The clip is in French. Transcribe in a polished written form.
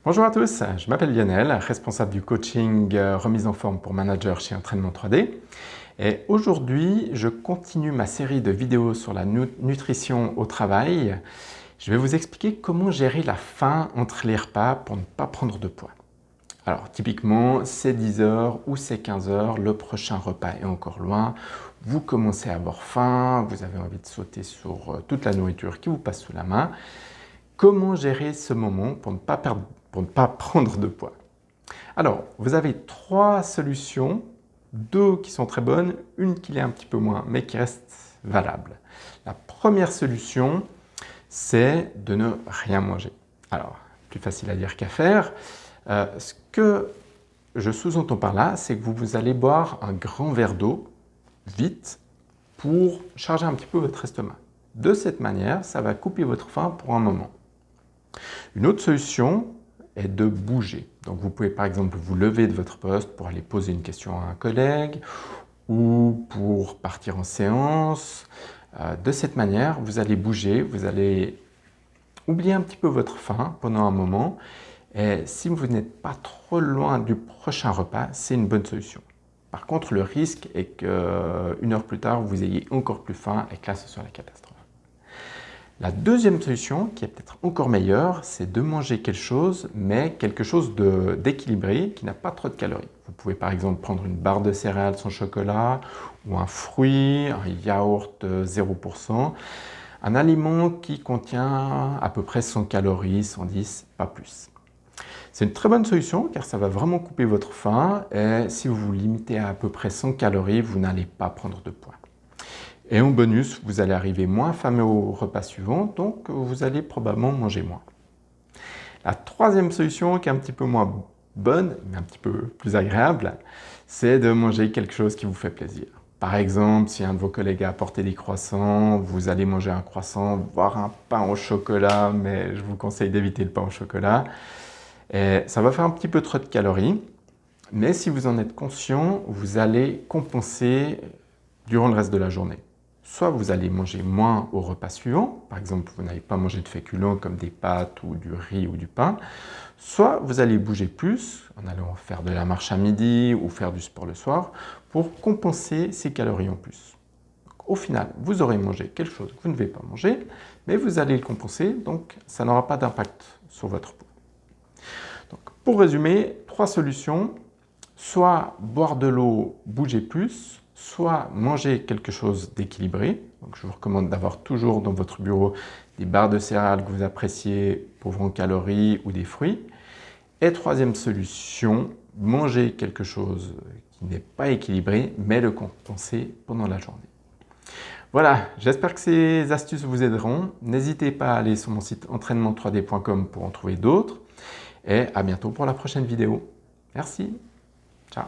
Bonjour à tous, je m'appelle Lionel, responsable du coaching remise en forme pour manager chez Entraînement 3D. Et aujourd'hui, je continue ma série de vidéos sur la nutrition au travail. Je vais vous expliquer comment gérer la faim entre les repas pour ne pas prendre de poids. Alors typiquement, c'est 10 heures ou c'est 15 heures, le prochain repas est encore loin, vous commencez à avoir faim, vous avez envie de sauter sur toute la nourriture qui vous passe sous la main. Comment gérer ce moment pour ne pas prendre de poids? Alors, vous avez trois solutions, deux qui sont très bonnes, une qui l'est un petit peu moins, mais qui reste valable. La première solution, c'est de ne rien manger. Alors, plus facile à dire qu'à faire. Ce que je sous-entends par là, c'est que vous allez boire un grand verre d'eau, vite, pour charger un petit peu votre estomac. De cette manière, ça va couper votre faim pour un moment. Une autre solution est de bouger. Donc vous pouvez par exemple vous lever de votre poste pour aller poser une question à un collègue ou pour partir en séance. De cette manière, vous allez bouger, vous allez oublier un petit peu votre faim pendant un moment. Et si vous n'êtes pas trop loin du prochain repas, c'est une bonne solution. Par contre, le risque est qu'une heure plus tard, vous ayez encore plus faim et que là, ce soit la catastrophe. La deuxième solution, qui est peut-être encore meilleure, c'est de manger quelque chose, mais quelque chose d'équilibré, qui n'a pas trop de calories. Vous pouvez par exemple prendre une barre de céréales sans chocolat, ou un fruit, un yaourt 0%, un aliment qui contient à peu près 100 calories, 110, pas plus. C'est une très bonne solution car ça va vraiment couper votre faim et si vous vous limitez à peu près 100 calories, vous n'allez pas prendre de poids. Et en bonus, vous allez arriver moins affamé au repas suivant, donc vous allez probablement manger moins. La troisième solution, qui est un petit peu moins bonne, mais un petit peu plus agréable, c'est de manger quelque chose qui vous fait plaisir. Par exemple, si un de vos collègues a apporté des croissants, vous allez manger un croissant, voire un pain au chocolat, mais je vous conseille d'éviter le pain au chocolat. Et ça va faire un petit peu trop de calories, mais si vous en êtes conscient, vous allez compenser durant le reste de la journée. Soit vous allez manger moins au repas suivant, par exemple vous n'allez pas manger de féculents comme des pâtes ou du riz ou du pain, soit vous allez bouger plus en allant faire de la marche à midi ou faire du sport le soir pour compenser ces calories en plus. Donc, au final, vous aurez mangé quelque chose que vous ne devez pas manger, mais vous allez le compenser, donc ça n'aura pas d'impact sur votre poids. Donc, pour résumer, trois solutions, soit boire de l'eau, bouger plus, soit manger quelque chose d'équilibré. Donc je vous recommande d'avoir toujours dans votre bureau des barres de céréales que vous appréciez, pauvres en calories ou des fruits. Et troisième solution, manger quelque chose qui n'est pas équilibré, mais le compenser pendant la journée. Voilà, j'espère que ces astuces vous aideront. N'hésitez pas à aller sur mon site entraînement3d.com pour en trouver d'autres. Et à bientôt pour la prochaine vidéo. Merci, ciao.